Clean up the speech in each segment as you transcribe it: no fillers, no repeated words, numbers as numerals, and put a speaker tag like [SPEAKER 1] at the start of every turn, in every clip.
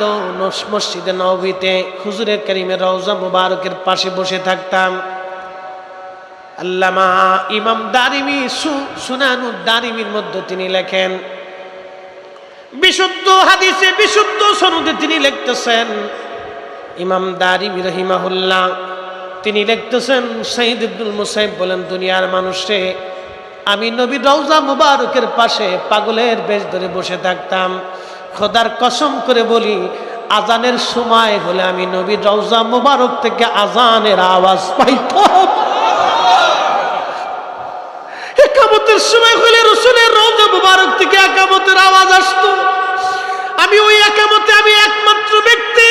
[SPEAKER 1] তো মসজিদে নববীতে হুজুরে কারীমের রওজা মুবারকের পাশে বসে থাকতাম। আল্লামা ইমাম দারিমি সুনানুদ দারিমির মধ্যে তিনি লেখেন, বিশুদ্ধ হাদিসে বিশুদ্ধ সনদে তিনি লিখতেছেন, ইমাম দারিমি রাহিমাহুল্লাহ তিনি লিখতেছেন, সাইদ ইবনুল মুসাইব বলেন, দুনিয়ার মানুষে আমি নবীর রওজা মুবারকের পাশে পাগলের বেশ ধরে বসে থাকতাম। খোদার কসম করে বলি, আজানের সময় হলে আমি নবীর রওজা মুবারক থেকে আজানের আওয়াজ পাইতাম। একামতের সময় হলে রাসূলের রওজা মুবারক থেকে একামতের আওয়াজ আসতো। আমি ওই একামতে আমি একমাত্র ব্যক্তি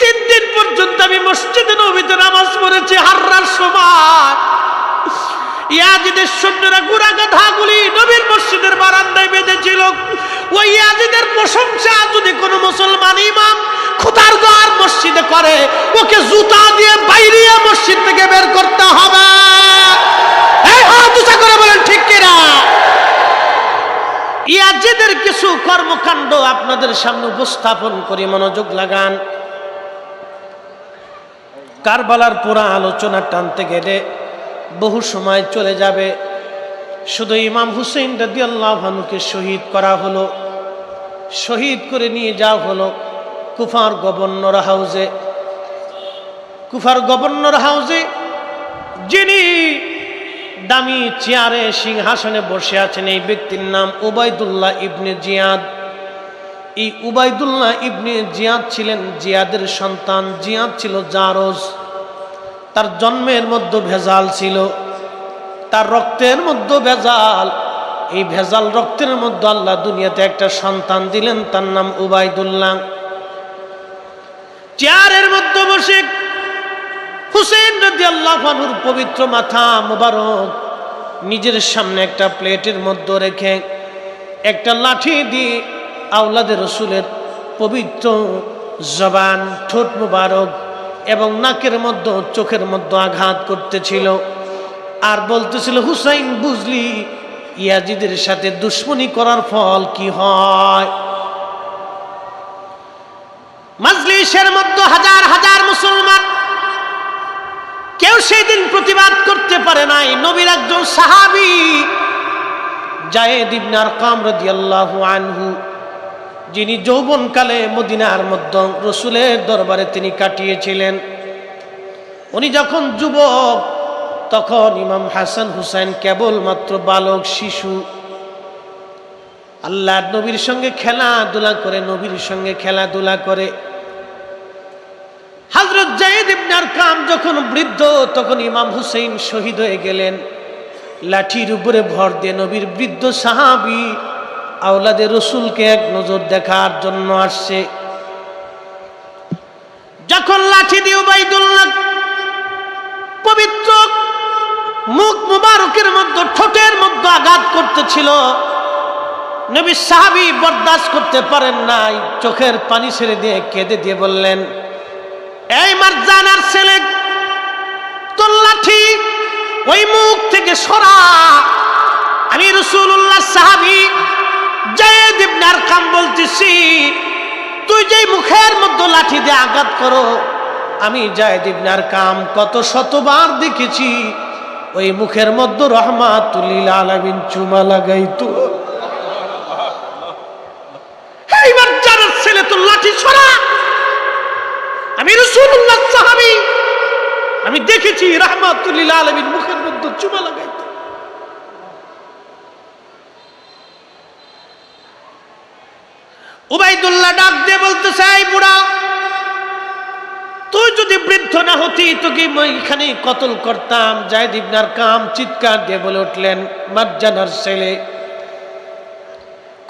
[SPEAKER 1] 3 দিন পর্যন্ত আমি মসজিদে নববীতে নামাজ পড়েছি। হাররার সময় ইয়াজিদের সৈন্যরা ঘোড়া গাধাগুলি নবীর মসজিদের বারান্দায় বেঁধেছিল। ওই ইয়াজিদের প্রশংসা যদি কোনো মুসলমান ইমাম খোদার ঘর মসজিদে করে, ওকে জুতা দিয়ে বাইরিয়া মসজিদ থেকে বের করতে হবে। এই হাত উঁচা করে বলেন ঠিক কিনা? ইয়াজিদের কিছু কর্মকাণ্ড আপনাদের সামনে উপস্থাপন করে মনোযোগ লাগান। কারবালার পুরা আলোচনা টানতে গেলে বহু সময় চলে যাবে। শুধু ইমাম হুসেইন রাদিয়াল্লাহু আনহুকে শহীদ করা হলো, শহীদ করে নিয়ে যাওয়া হলো কুফার গভর্নর হাউসে। কুফার গভর্নর হাউসে যিনি দামি চেয়ারে সিংহাসনে বসে আছেন, এই ব্যক্তির নাম উবাইদুল্লাহ ইবনে জিয়াদ। এই উবাইদুল্লাহ ইবনে জিয়াদ ছিলেন জিয়াদের সন্তান। জিয়াদ ছিল জারজ। তার জন্মের মধ্যে ভেজাল ছিল, তার রক্তের মধ্যে ভেজাল। এই ভেজাল রক্তের মধ্যে আল্লাহ দুনিয়াতে একটা সন্তান দিলেন, তার নাম উবাইদুল্লাহ। চেয়ারের মধ্যে বসে হুসেইন রাদিয়াল্লাহু আনহুর পবিত্র মাথা মোবারক নিজের সামনে একটা প্লেটের মধ্যে রেখে একটা লাঠি দিয়ে আওলাদে রসুলের পবিত্র জবান, ঠোঁট মোবারক এবং নাকের মধ্যে, চোখের মধ্যে আঘাত করতেছিল আর বলতেছিল, হুসাইন বুঝলি ইয়াজিদের সাথে দুশ্মনী করার ফল কি হয়? মাজলিসের মধ্যে হাজার হাজার মুসলমান, কেউ সেই দিন প্রতিবাদ করতে পারে নাই। নবীর একজন সাহাবী যায়েদ ইবনে আরকাম রাদিয়াল্লাহু আনহু, যিনি যৌবনকালে মদিনার মধ্যে রসুলের দরবারে তিনি কাটিয়েছিলেন, উনি যখন যুবক তখন ইমাম হাসান হুসাইন কেবলমাত্র বালক শিশু। আল্লাহর নবীর সঙ্গে খেলাধুলা করে, নবীর সঙ্গে খেলাধুলা করে। হযরত যায়েদ ইবনে আরকাম যখন বৃদ্ধ, তখন ইমাম হুসাইন শহীদ হয়ে গেলেন। লাঠির উপরে ভর দিয়ে নবীর বৃদ্ধ সাহাবী আওলাদে রসুলকে এক নজর দেখার জন্য আসছে। যখন লাঠি দিয়ে উবাইদুল্লাহ পবিত্র মুখ মুবারকের মধ্যে, ঠোঁটের মধ্যে আঘাত করতেছিল, নবী সাহাবী বরদাস্ত করতে পারেন নাই, চোখের পানি ছেড়ে দিয়ে কেঁদে দিয়ে বললেন, এই মারজানার ছেলে, তোর লাঠি ওই মুখ থেকে সরা। আমি রাসূলুল্লাহ সাহাবী যায়েদ ইবনে আরকাম বলতেছি, তুই যেই মুখের মধ্যে লাঠি দিয়ে আঘাত করো, আমি যায়েদ ইবনে আরকাম কত শতবার দেখেছি ওই মুখের মধ্যে রাহমাতুল লিল আলামিন চুমা লাগাইতো। এইবার জানার ছেলে, তোর লাঠি সরা। আমি রাসূলুল্লাহ সাহাবী, আমি দেখেছি রাহমাতুল লিল আলামিন মুখের মধ্যে চুমা লাগাইতো। উবাইদুল্লাহ ডাক দিয়ে বলতেছে, এই বুড়া, তুই যদি বৃদ্ধ না হতি তোকে এখানে কতল করতাম। যায়েদ ইবনে আরকাম চিৎকার দিয়ে বলে উঠলেন, মারজানার ছেলে,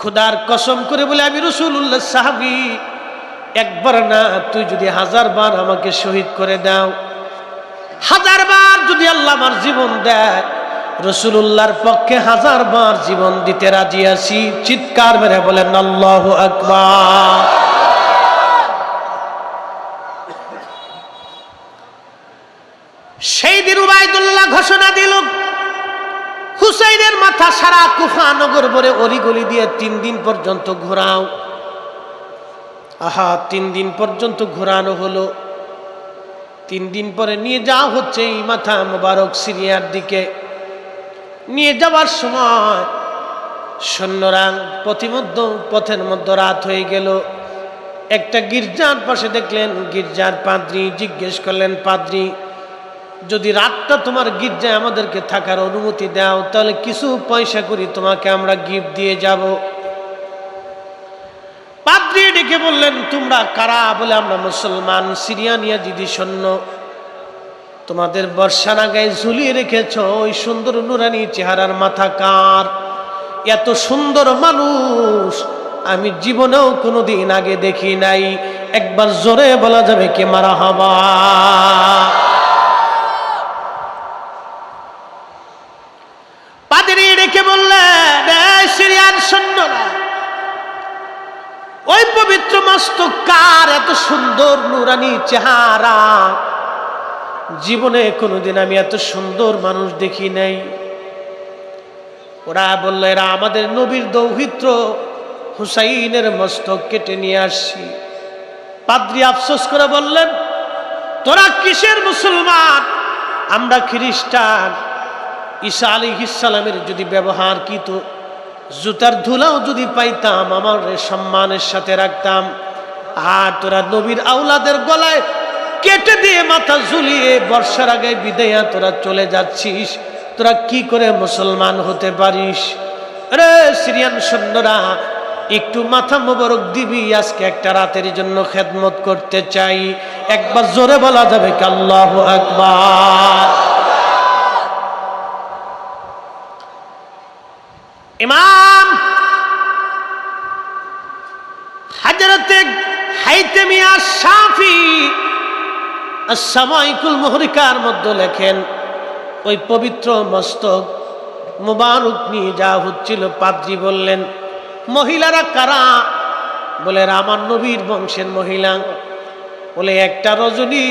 [SPEAKER 1] খোদার কসম করে বলে আমি রাসূলুল্লাহ সাহাবী, একবার না তুই যদি 1000 বার আমাকে শহীদ করে দাও, 1000 বার যদি আল্লাহ আমার জীবন দেয়, রাসূলুল্লাহর পক্ষে 1000 বার জীবন দিতে রাজি আছি। চিৎকার মেরে বলেন আল্লাহু আকবার। সেই দিন উবাইদুল্লাহ ঘোষণা দিল, হুসাইনের মাথা সারা কুফা নগর ভরে অলিগলি দিয়ে 3 দিন পর্যন্ত ঘোরাও। আহা 3 দিন পর্যন্ত ঘোরানো হলো। 3 দিন পরে নিয়ে যাওয়া হচ্ছে এই মাথা মোবারক সিরিয়ার দিকে। নিয়ে যাওয়ার সময় সৈন্যরা পথের মধ্যে রাত হয়ে গেল। একটা গির্জার পাশে দেখলেন, গির্জার পাদ্রী জিজ্ঞেস করলেন, পাদ্রী যদি রাতটা তোমার গির্জায় আমাদেরকে থাকার অনুমতি দাও তাহলে কিছু পয়সা করি তোমাকে আমরা গিফট দিয়ে যাব। পাদ্রী ডেকে বললেন, তোমরা কারা? বলে আমরা মুসলমান, সিরিয়ান ইয়াজিদি সৈন্য। তোমাদের বর্ষার গায়ে ঝুলিয়ে রেখেছ ওই সুন্দর নুরানি চেহারার মাথা কার? এত সুন্দর মানুষ আমি জীবনেও কোনোদিন আগে দেখি নাই। একবার জোরে বলা যাবে কে মারহাবা? পাদ্রী ডেকে বললেন, সিরিয়ান সৈন্যরা, ওই পবিত্র মস্তক কার? এত সুন্দর নুরানি চেহারা জীবনে কোনোদিন আমি এত সুন্দর মানুষ দেখি নাই। ওরা বলল, এরা আমাদের নবীর দৌহিত্র হুসাইনের মস্তক কেটে নিয়ে আসছি। পাদ্রী আফসোস করে বললেন, তোরা কিসের মুসলমান? আমরা খ্রিস্টান। ঈসা আলাইহিস সালামের যদি ব্যবহার কিত জুতার ধুলাও যদি পাইতাম আমার সম্মানের সাথে রাখতাম। আর তোরা নবীর আওলাদের গলায় কেটে দিয়ে মাথা ঝুলিয়ে বর্ষার আগে বিদায়া তোরা চলে যাচ্ছিস। তোরা কি করে মুসলমান হতে পারিস? রে সিরিয়ান সৈন্যরা, একটু মাথা মোবারক দিবি? আজকে একটা রাতের জন্য খেদমত করতে চাই। একবার জোরে বলা যাবে কি আল্লাহু আকবার? ইমাম হযরতে হাইতামিয়া শাফি as-সামাইকুল মুহরিকার মধ্যে লেখেন, ওই পবিত্র মস্তক মুবারক নিয়ে যাওয়া হচ্ছিল। পাদ্রী বললেন, মহিলারা কারা? বলে, আমার নবীর বংশের মহিলা। বলে, একটা রজনী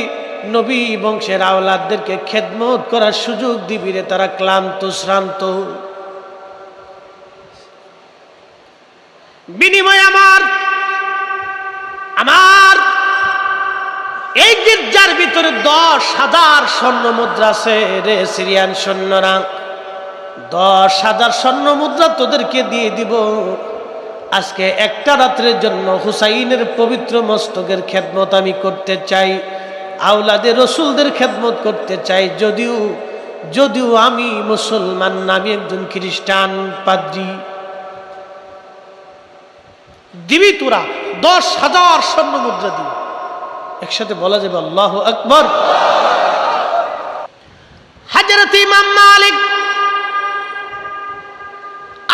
[SPEAKER 1] নবী বংশের আওলাদদেরকে খেদমত করার সুযোগ দিবি রে, তারা ক্লান্ত শ্রান্ত। বিনিময় আমার এই গির্জার ভিতরে 10,000 স্বর্ণ মুদ্রা আছে রে সিরিয়ান সৈন্যরা। 10,000 স্বর্ণ মুদ্রা তোদেরকে দিয়ে দিব। আজকে একটা রাত্রের জন্য হুসাইনের পবিত্র মস্তকের খেদমত আমি করতে চাই, আওলাদে রসুলদের খেদমত করতে চাই। যদিও আমি মুসলমান না, আমি একজন খ্রিস্টান। পাদ্রী দিবি তোরা 10,000 স্বর্ণ মুদ্রা দিবি। একসাথে বলা যাবে আল্লাহু আকবার। হযরত ইমাম মালিক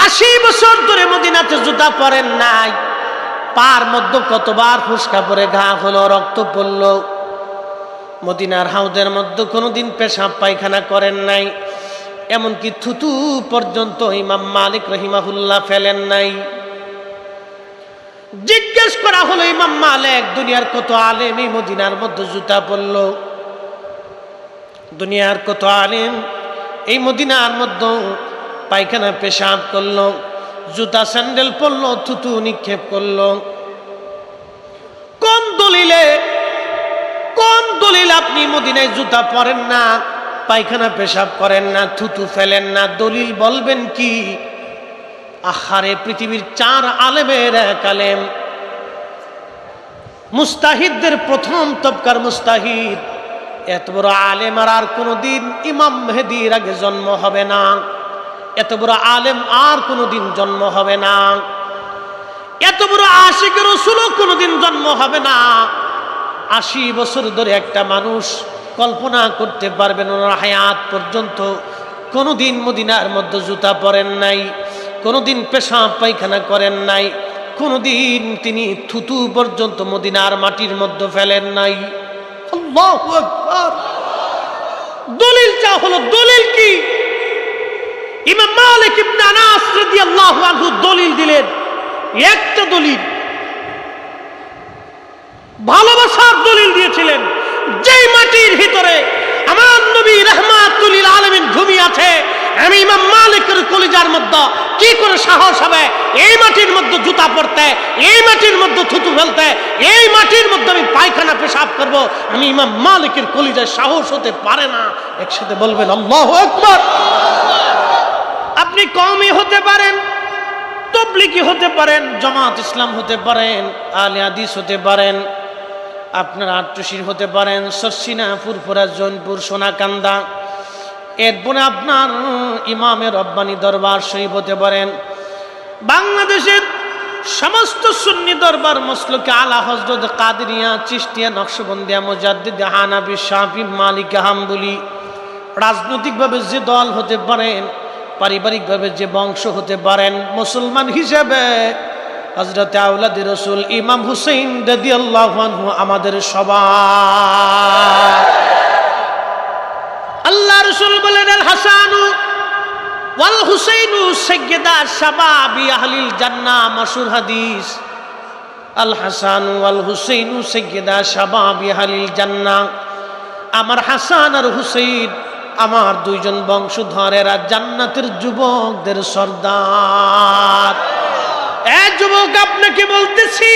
[SPEAKER 1] 80 বছর ধরে মদিনাতে জুতা পরেন নাই। পার মধ্যে কতবার ফুসকা পরে ঘা হলো, রক্ত পড়ল। মদিনার হাউদের মধ্যে কোনোদিন পেশাব পায়খানা করেন নাই। এমনকি থুতু পর্যন্ত ইমাম মালিক রহিমাহুল্লাহ ফেলেন নাই। জিজ্ঞেস করা হলো, ইমাম মালিক, দুনিয়ার কত আলেম এই মদিনার মধ্যে জুতা পরল? দুনিয়ার কত আলেম এই মদিনার মধ্যে পায়খানা পেশাব করলো, জুতা স্যান্ডেল পরলো, থুতু নিক্ষেপ করলো? কোন দলিলে আপনি মদিনায় জুতা পরেন না, পায়খানা পেশাব করেন না, থুতু ফেলেন না? দলিল বলবেন কি? আহারে, পৃথিবীর 4 আলেমের 1 আলেম, মুস্তাহিদদের প্রথম তবকার মুস্তাহিদ। এত বড় আলেম আর কোনোদিন ইমাম মেহেদির আগে জন্ম হবে না। এত বড় আলেম আর কোনোদিন জন্ম হবে না। এত বড় আশিক রাসূলও কোনোদিন জন্ম হবে না। 80 বছর ধরে একটা মানুষ কল্পনা করতে পারবেন ওনার হায়াত পর্যন্ত কোনোদিন মদিনার মধ্যে জুতা পরেন নাই, কোনোদিন পেশাব পায়খানা করেন নাই, কোনোদিন তিনি থুতু পর্যন্ত মদিনার মাটির মধ্যে ফেলেন নাই। আল্লাহু আকবার। দলিলটা হলো, দলিল কি? ইমাম মালিক ইবনে আনাস রাদিয়াল্লাহু আনহু দলিল দিলেন। একটা দলিল, ভালোবাসার দলিল দিয়েছিলেন। যেই মাটির ভিতরে আমার নবী রাহমাতুল লিল আলামিন ঘুমিয়ে আছে, আমি ইমাম মালিকের কলিজার মধ্যে কি করে সাহস হবে এই মাটির মধ্যে জুতা পরতে, এই মাটির মধ্যে থুতু ফেলতে, এই মাটির মধ্যে আমি পায়খানা পেশাব করব? আমি ইমাম মালিকের কলিজায় সাহস হতে পারে না। একসাথে বলবেন আল্লাহু আকবার। আপনি কওমি হতে পারেন, তবলিগি হতে পারেন, জামাত ইসলাম হতে পারেন, আহলে হাদিস হতে পারেন, আপনার আট্টশির হতে পারেন, সরসিনা, ফুরফুরা, জৈনপুর, সোনাকান্দা, এরপরে আপনার ইমামের রব্বানি দরবার শরীফ হতে পারেন, বাংলাদেশের সমস্ত সুন্নি দরবার মসলকে আলা হযরত কাদেরিয়া, চিশতিয়া, নকশবন্দিয়া, মুজাদ্দিদ, হানাফি, শাফি, মালিকি, হাম্বলি, রাজনৈতিকভাবে যে দল হতে পারেন, পারিবারিকভাবে যে বংশ হতে পারেন, মুসলমান হিসেবে হযরত আওলাদে রাসূল ইমাম হুসাইন রাদিয়াল্লাহু আনহু আমাদের সবার। আল্লাহ রাসূল বলেন আল হাসানু ওয়াল হুসাইনু সাইয়্যিদা শাবাবি আহলিল জান্নাহ, মাশহুর হাদিস। আল হাসানু ওয়াল হুসাইনু সাইয়্যিদা শাবাবি আহলিল জান্নাহ, আমার হাসান আর হুসাইন আমার দুইজন বংশধরেরা জান্নাতের যুবকদের সর্দার। এই যুবক আপনাকে বলতেছি,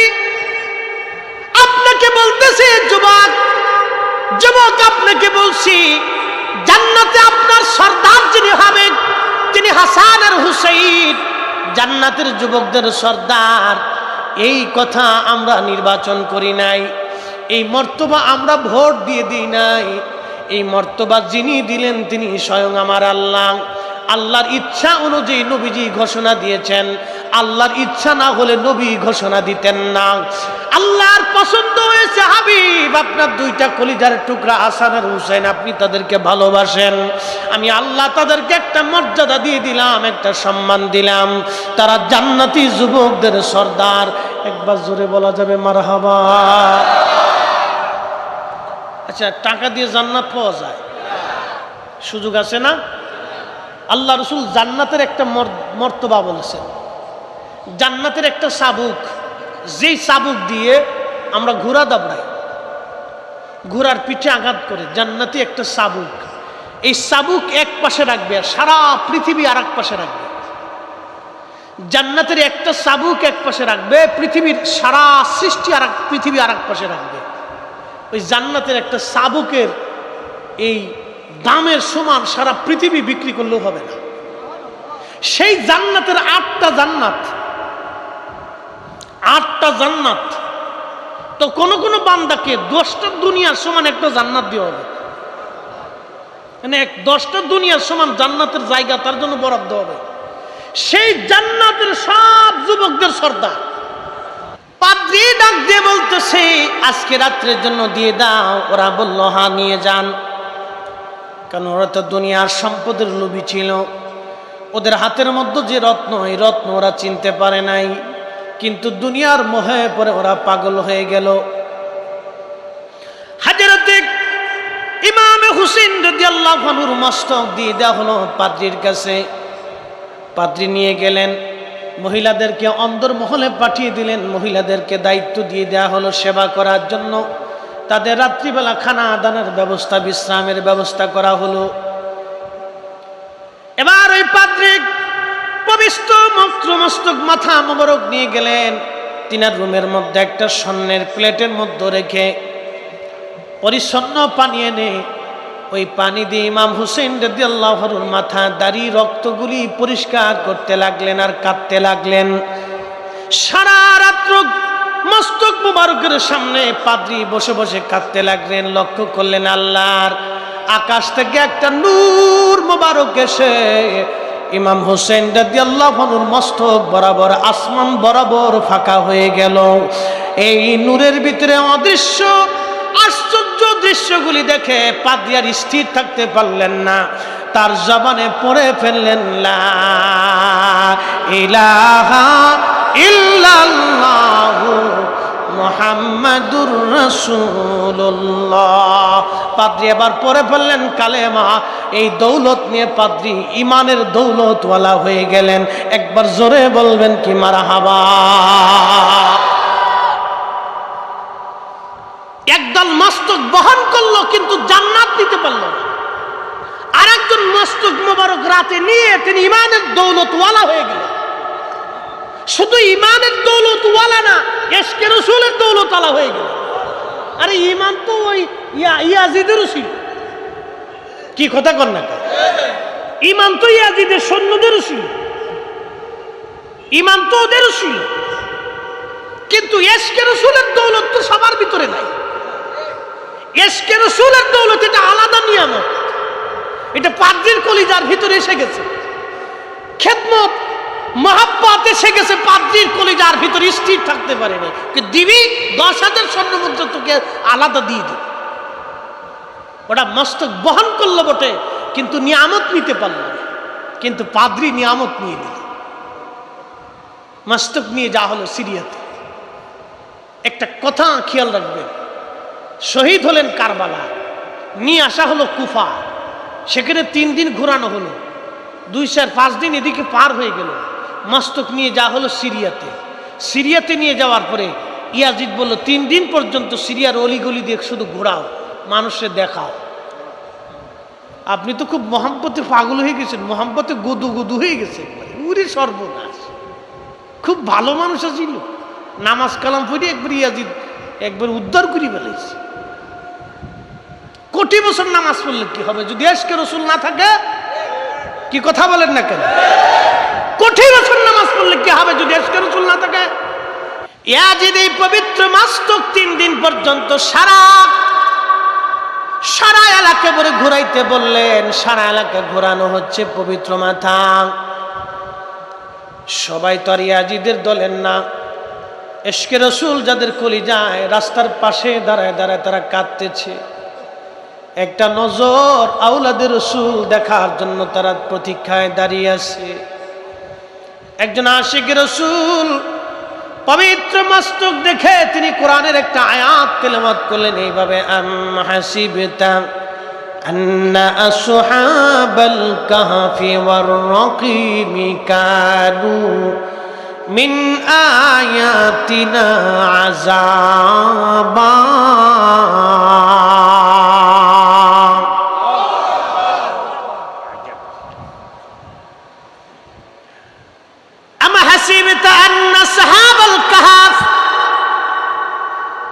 [SPEAKER 1] যুবক, যুবক আপনাকে বলছি, জান্নাতে আপনার সর্দার যিনি হবেন, তিনি হাসান আর হুসাইন, জান্নাতের যুবকদের সর্দার। এই কথা আমরা নির্বাচন করি নাই, এই মর্তবা আমরা ভোট দিয়ে দিই নাই। এই মর্তবা যিনি দিলেন তিনি স্বয়ং আমার আল্লাহ। আল্লাহর ইচ্ছা অনুযায়ী নবীজি ঘোষণা দিয়েছেন, আল্লাহর ইচ্ছা না হলে নবী ঘোষণা দিতেন না। আল্লাহর পছন্দ হয়েছে হাবিব আপনার দুইটা কলিজার টুকরা হাসান আর হুসাইন, আপনি তাদেরকে ভালোবাসেন, আমি আল্লাহ তাদেরকে একটা মর্যাদা দিয়ে দিলাম, একটা সম্মান দিলাম, তারা জান্নাতি যুবকদের সর্দার। একবার জোরে বলা যাবে মারহাবা? আচ্ছা, টাকা দিয়ে জান্নাত পাওয়া যায়? সুযোগ আছে না? আল্লাহ রাসূল জান্নাতের একটা মর্তবা বলেছেন, জান্নাতের একটা চাবুক, যেই চাবুক দিয়ে আমরা ঘোড়া দাবড়াই, ঘোড়ার পিঠে আঘাত করে, জান্নাতি একটা চাবুক। এই চাবুক এক পাশে রাখবে আর সারা পৃথিবী আর এক পাশে রাখবে। জান্নাতের একটা চাবুক এক পাশে রাখবে, পৃথিবীর সারা সৃষ্টি আর পৃথিবী আর এক পাশে রাখবে। ওই জান্নাতের একটা চাবুকের এই দামের সমান সারা পৃথিবী বিক্রি করলেও হবে না। সেই জান্নাতের আটটা জান্নাত। তো কোন কোন বান্দাকে 10টা দুনিয়ার সমান একটা জান্নাত দেওয়া হবে, মানে 10টা দুনিয়ার সমান জান্নাতের জায়গা তার জন্য বরাদ্দ হবে। সেই জান্নাতের সব যুবকদের সর্দার। পাদ্রী ডাক দিয়ে বলতেছে, আজকে রাত্রের জন্য দিয়ে দাও। ওরা বলল হ্যাঁ নিয়ে যান। কারণ ওরা তো দুনিয়ার সম্পদের লোভী ছিল, ওদের হাতের মধ্যে যে রত্ন, এই রত্ন ওরা চিনতে পারে নাই, কিন্তু দুনিয়ার মোহে পরে ওরা পাগল হয়ে গেল। হযরতে ইমাম হুসাইন রাদিয়াল্লাহু আনহুর মস্তক দিয়ে দেওয়া হলো পাদ্রীর কাছে। পাদ্রী নিয়ে গেলেন, মহিলাদেরকে অন্দরমহলে পাঠিয়ে দিলেন, মহিলাদেরকে দায়িত্ব দিয়ে দেওয়া হলো সেবা করার জন্য। তাদের রাত্রিবেলা খানা দানের ব্যবস্থা, বিশ্রামের ব্যবস্থা করা হলো। এবার ওই পাদ্রী পবিত্র মস্তক মাথা মোবারক নিয়ে গেলেন তিনার রুমের মধ্যে একটা স্বর্ণের প্লেটের মধ্যে রেখে পরিচ্ছন্ন পানি এনে ওই পানি দিয়ে ইমাম হুসাইন রাদিয়াল্লাহু আনহুর মাথা, দাড়ি, রক্তগুলি পরিষ্কার করতে লাগলেন আর কাঁদতে লাগলেন। সারা রাত্র মস্তক মুবারকের সামনে পাদ্রী বসে বসে কাঁদতে লাগলেন। লক্ষ্য করলেন আল্লাহর আকাশ থেকে একটা নূর মুবারক এসে ইমাম হুসাইন রাদিয়াল্লাহু আনহুর মস্তক বরাবর, আসমান বরাবর ফাঁকা হয়ে গেল। এই নূরের ভিতরে অদৃশ্য আশ্চর্য দৃশ্যগুলি দেখে পাদ্রী আর স্থির থাকতে পারলেন না, তার জবানে পড়ে ফেললেন লা ইলাহা ইল্লাল্লাহু মুহাম্মাদুর রাসূলুল্লাহ। পাদ্রী এবার পড়ে ফেললেন কালেমা। এই দৌলত নিয়ে পাদ্রী ইমানের দৌলতওয়ালা হয়ে গেলেন। একবার জোরে বলবেন কি মারহাবা? একদল মস্তক বহন করলো কিন্তু জান্নাত নিতে পারল না, আরেক একজন মস্তক মোবারক রাতে নিয়ে তিনি ইমানের দৌলতওয়ালা হয়ে গেলেন। শুধু ইমানের দৌলতওয়ালা না, ইশকে রাসূলের দৌলতওয়ালা হয়ে গেলেন। আরে ইমান তো ওই ইয়াজিদেরও ছিল। কি কথা কর না, ইমান তো ইয়াজিদের সৈন্যদেরও ছিল, ইমান তো ওদেরও ছিল, কিন্তু ইশকে রাসূলের দৌলত তো সবার ভিতরে নাই। ইশকে রাসূলের দৌলত এটা আলাদা নিয়ামত, এটা পাদ্রীর কলিজার ভিতরে এসে গেছে। খেদমত মহাব্বত এসে গেছে পাদ্রীর কলিজার ভিতরে, স্থির থাকতে পারে না। দিবি 10,000 স্বর্ণ মুদ্রা তোকে আলাদা দিয়ে দিই। ওটা মস্তক বহন করলো বটে, কিন্তু নিয়ামত নিতে পারলো না। কিন্তু পাদ্রী নিয়ামত নিয়ে নিল। মস্তক নিয়ে যা হলো সিরিয়াতে। একটা কথা খেয়াল রাখবেন, শহীদ হলেন কারবালা, নিয়ে আসা হলো কুফা, সেখানে 3 দিন ঘোরানো হলো, 2-4-5 দিন এদিকে পার হয়ে গেল। মস্তক নিয়ে যা হলো সিরিয়াতে। সিরিয়াতে নিয়ে যাওয়ার পরে ইয়াজিদ বলল 3 দিন পর্যন্ত সিরিয়ার অলিগলি দিয়ে শুধু ঘোরাও, মানুষের দেখাও। আপনি তো খুব মোহাম্মতে পাগল হয়ে গেছেন, মোহাম্মতে গুদু গুদু হয়ে গেছে, উরি সর্বনাশ। খুব ভালো মানুষ ছিল, নামাজ কালাম পড়ে একবার ইয়াজিদ একবার উদ্ধার করে ফেলেছে। কোটি বছর নামাজ পড়লে কি হবে যদি ইশকে রাসূল না থাকে? কি কথা বলেন না কেন? কোটি বছর নামাজ পড়লে কি হবে যদি ইশকে রাসূল না থাকে? ইয়াজিদ এই পবিত্র মস্তক 3 দিন পর্যন্ত সারা এলাকা ভরে ঘুরাইতে বললেন। সারা এলাকা ঘোরানো হচ্ছে পবিত্র মাথা। সবাই তো আর ইয়াজিদের দলের না। ইশকে রাসূল যাদের কলিজায়, রাস্তার পাশে দাঁড়ায় দাঁড়ায় তারা কাঁদতেছে। একটা নজর আওলাদে রাসূল দেখার জন্য তারা প্রতীক্ষায় দাঁড়িয়ে আছে। একজন আশিকে রাসূল পবিত্র মস্তক দেখে তিনি কোরআনের একটা আয়াত তেলাওয়াত করলেন এইভাবে, আম হাসিবতা আন্না আসহাবাল কাহফি ওয়ার রাকিমি কানু মিন আয়াতিনা আযাবা।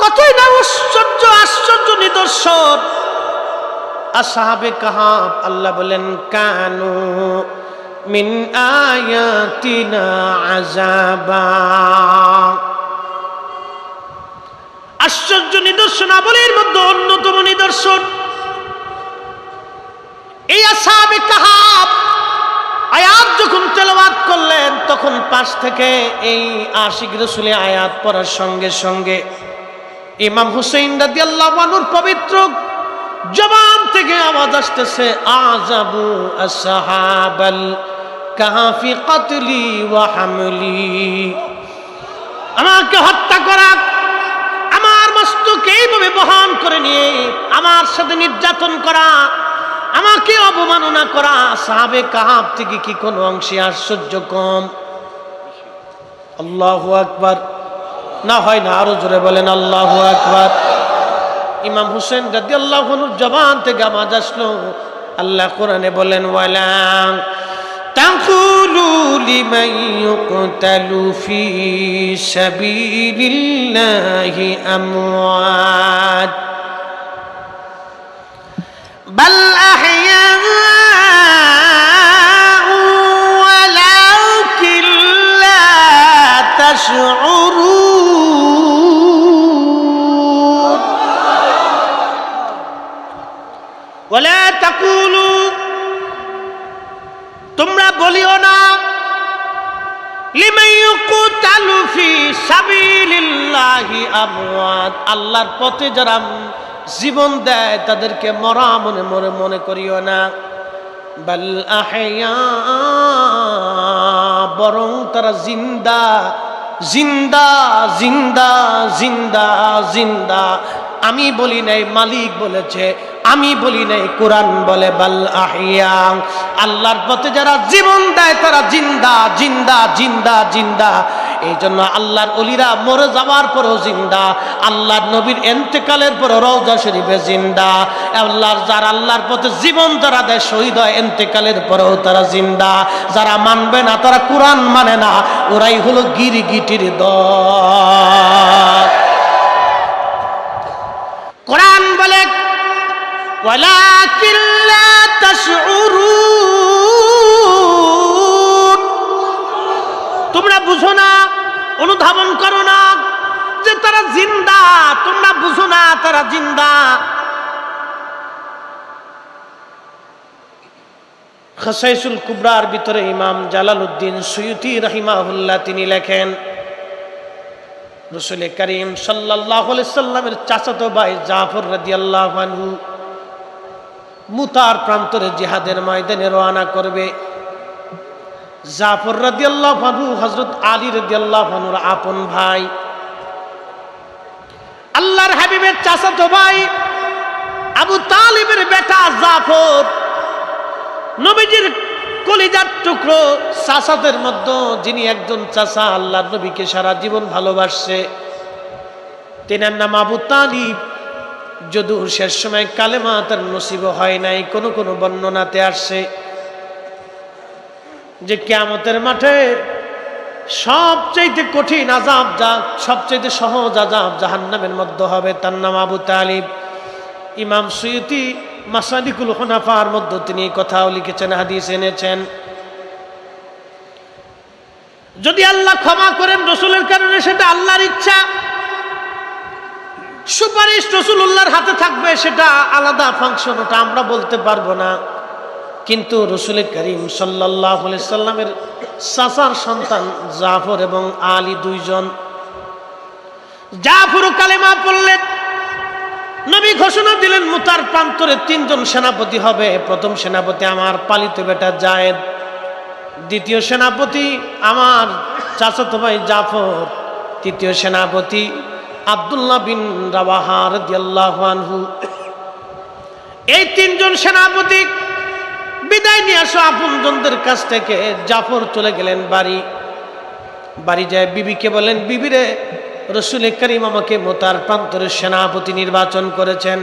[SPEAKER 1] কতই না আশ্চর্য নিদর্শন। আসহাবে কাহাফ, আল্লাহ বলেন কানু মিন আয়াতিনা আযাবা। আশ্চর্য নিদর্শনাবলীর মধ্যে অন্যতম নিদর্শন এই আসহাবে কাহাফ। আয়াত যখন তেলাওয়াত করলেন তখন পাশ থেকে এই আশিক রাসূলের আয়াত পড়ার সঙ্গে সঙ্গে ইমাম হুসাইন রাদিয়াল্লাহু আনহুর পবিত্র জবান থেকে আওয়াজ আসতেছে, আযাবু আসহাবাল কাহফি কতলি ওয়া হামলি। আমাকে হত্যা করা, আমার মস্তক এইভাবে বহন করে নিয়ে আমার সাথে নির্যাতন করা, আমাকে অবমাননা করা আসহাবে কাহফ থেকে কি কোনো অংশে আশ্চর্য কম? আল্লাহু আকবার। না হয় না, আরো জোরে বলেন আল্লাহু আকবার। ইমাম হুসেন রাদিয়াল্লাহু আনহুর জবান থেকে আওয়াজ আসলো, আল্লাহ কোরআনে বলেন, ওয়ালা তাকুলু লিমান ইউকতালু ফি সাবিলিল্লাহি আমওয়াত বাল আহইয়াউ ওয়ালাকিন লা তাশউরুন। ওয়ালা তাকুলু, তোমরা বলিও না, লিমান ইউকতালু ফি সাবিলিল্লাহি আমওয়াত, আল্লাহর পথে যারা জীবন দেয় তাদেরকে মরা মনে করিও না। বাল আহইয়া, বরং তারা জিন্দা জিন্দা জিন্দা জিন্দা জিন্দা। আমি বলি নাই, মালিক বলেছে, আমি বলি নাই, কোরআন বলে বাল আহইয়া। আল্লাহর পথে যারা জীবন দেয় তারা জিন্দা জিন্দা জিন্দা জিন্দা। এই জন্য আল্লাহর ওলিরা মরে যাওয়ার পরও জিন্দা, আল্লাহর নবীর ইন্তেকালের পর রওজা শরীফে জিন্দা। আল্লাহর পথে জীবন যারা দেয় শহীদ হয় ইন্তেকালের পরেও তারা জিন্দা। যারা মানবে না, তারা কোরআন মানে না, ওরাই হলো গিরগিটির দল। কোরআন বলে ওয়ালাকিন লা তাশউরুন, তোমরা বুঝো না, অনুধাবন করো না যে তারা জিন্দা, তোমরা বুঝো না তারা জিন্দা। খাসাইসুল কুবরার ভিতরে ইমাম জালালউদ্দিন সুয়ুতি রাহিমাহুল্লাহ তিনি লেখেন, রাসূল করিম সাল্লাল্লাহু আলাইহি সাল্লামের চাচাতো ভাই জাফর রাদিয়াল্লাহু আনহু মুতার প্রান্তরে জিহাদের ময়দানে রওনা করবে। জাফর রাদিয়াল্লাহু আনহু হযরত আলী রাদিয়াল্লাহু আনহুর আপন ভাই, আল্লাহর হাবিবের চাচাতো ভাই, আবু তালিবের বেটা জাফর, নবীজির কলিজার টুকরো চাচাদের মধ্যে যিনি একজন চাচা আল্লাহর নবীকে সারা জীবন ভালোবাসছে, তিনার নাম আবু তালিব। যদিও শেষ সময় কালেমা তার নসিব হয় নাই, কোন কোন বর্ণনাতে আসছে যে কিয়ামতের মাঠে সবচেয়ে কঠিন আযাব, যা সবচেয়ে সহজ আযাব জাহান্নামের মধ্যে হবে, তার নাম আবু তালিব। ইমাম সুয়ুতি মাসালিকুল হুনাফার মধ্যে তিনি এই কথাও লিখেছেন, হাদিস এনেছেন। যদি আল্লাহ ক্ষমা করেন রাসূলের কারণে, সেটা আল্লাহর ইচ্ছা। সুপারিশ রাসূলুল্লাহর হাতে থাকবে, সেটা আলাদা ফাংশন, ওটা আমরা বলতে পারবো না। কিন্তু রাসূল করিম সাল্লাল্লাহু আলাইহি সাল্লামের চাচার সন্তান জাফর এবং আলী দুইজন। জাফর কালেমা পড়লেন, নবী ঘোষণা দিলেন মুতার প্রান্তরে তিনজন সেনাপতি হবে। প্রথম সেনাপতি আমার পালিত বেটা জায়েদ, দ্বিতীয় সেনাপতি আমার চাচাতো ভাই জাফর, তৃতীয় সেনাপতি আব্দুল্লাহ বিন রাওয়াহা রাদিয়াল্লাহু আনহু। এই তিনজন সেনাপতি বিদায় নিয়ে আসো আপনজনদের কাছ থেকে। জাফর চলে গেলেন বাড়ি যায় বিবিকে বলেন, বিবিরে, রাসূল করিম আমাকে মুতার প্রান্তরের সেনাপতি নির্বাচন করেছেন,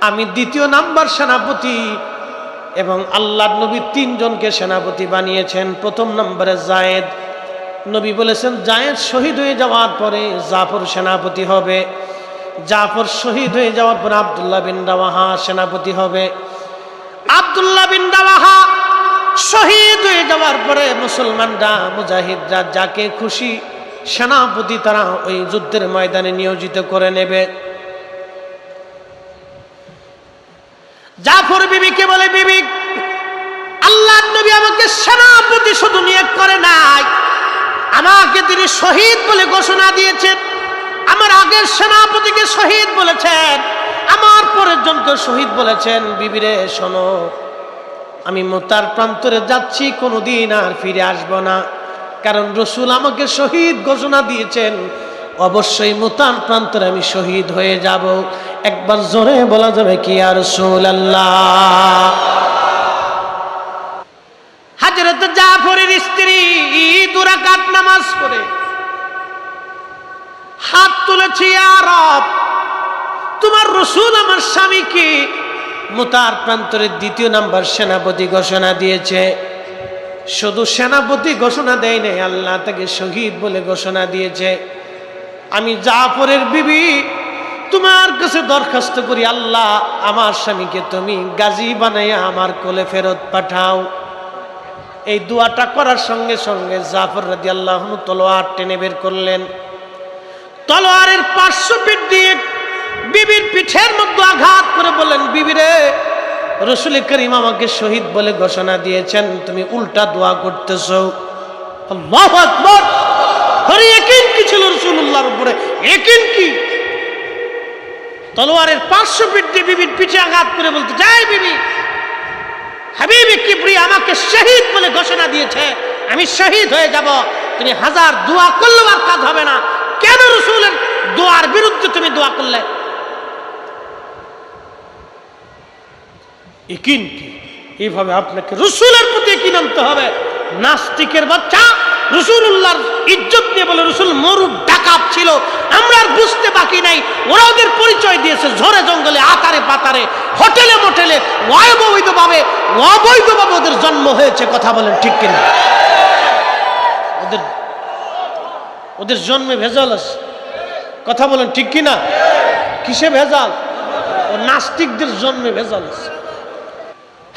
[SPEAKER 1] আমি দ্বিতীয় নাম্বার সেনাপতি, এবং আল্লাহর নবী তিনজনকে সেনাপতি বানিয়েছেন। প্রথম নম্বরে জায়েদ, নবী বলেছেন জায়েদ শহীদ হয়ে যাওয়ার পরে জাফর সেনাপতি হবে। জাফর শহীদ হয়ে যাওয়ার পরে আব্দুল্লাহ বিন রাওয়াহা সেনাপতি হবে। আব্দুল্লাহ বিন রাওয়াহা শহীদ হয়ে যাওয়ার পরে মুসলমানরা, মুজাহিদরা যাকে খুশি সেনাপতি তারা ওই যুদ্ধের ময়দানে নিয়োজিত করে নেবে। জাফর বিবিকে বলে, বিবি, আল্লাহর নবী আমাকে সেনাপতি শুধু নিয়োগ করে নাই, আমাকে তিনি শহীদ বলে ঘোষণা দিয়েছেন। আমার আগের সেনাপতিকে শহীদ বলেছেন, আমার পরের জনকে শহীদ বলেছেন। বিবিরে শোনো, আমি মুতার প্রান্তরে যাচ্ছি, কোনোদিন আর ফিরে আসবো না, কারণ রাসূল আমাকে শহীদ ঘোষণা দিয়েছেন, অবশ্যই মুতার প্রান্তরে আমি শহীদ হয়ে যাব। একবার জোরে বলা যাবে কি ইয়া রাসূলুল্লাহ? হযরত জাফরের স্ত্রী 2 রাকাত নামাজ পড়ে হাত তুলেছে, ইয়া রব, তোমার রাসূল আমার স্বামীকে মুতার প্রান্তরের দ্বিতীয় নাম্বার সেনাপতি ঘোষণা দিয়েছে। শুধু সেনাপতি ঘোষণা দেয় নাই, আল্লাহ তাকে শহীদ বলে ঘোষণা দিয়েছে। আমি জাফরের বিবি তোমার কাছে দরখাস্ত করি, আল্লাহ আমার স্বামীকে তুমি গাজী বানাইয়া আমার কোলে ফেরত পাঠাও। এই দোয়াটা করার সঙ্গে সঙ্গে জাফর রাদিয়াল্লাহু আনহু তলোয়ার টেনে বের করলেন। তলোয়ারের পার্শ্বপিঠ দিয়ে বিবির পিঠের মধ্যে আঘাত করে বললেন, বিবিরে, রাসূল করিম আমাকে শহীদ বলে ঘোষণা দিয়েছেন, তুমি উল্টা দোয়া করতেছো। আল্লাহু আকবার! হরি ইয়াকিন কি ছিল রাসূলুল্লাহর উপরে, ইয়াকিন কি! তলোয়ারের পার্শ্বপিঠ দিয়ে বিবির পিঠে আঘাত করে বলতে, যাই বিবি, হাবিবে কিবরি আমাকে শহীদ বলে ঘোষণা দিয়েছে, আমি শহীদ হয়ে যাব, তুমি হাজার দোয়া করলেও আর কাজ হবে না। কেন রাসূলের দোয়ার বিরুদ্ধে তুমি দোয়া করলে? ইয়াকিন কি! এইভাবে আপনাকে রাসূলের প্রতি ইয়াকিন আনতে হবে। নাস্তিকের বাচ্চা, রাসূলুল্লাহর ইজ্জত নিয়ে বলে রসুল মরুর ডাকাত ছিল, আমরা আর বুঝতে বাকি নাই। ওরা ওদের পরিচয় দিয়েছে ঝড়ে জঙ্গলে, আতারে পাতারে, হোটেলে মোটেলে, অবৈধভাবে ওদের জন্ম হয়েছে। কথা বলেন ঠিক কিনা? ওদের জন্মে ভেজাল আছে। কথা বলেন ঠিক কিনা? কিসে ভেজাল? ও নাস্তিকদের জন্মে ভেজাল আছে।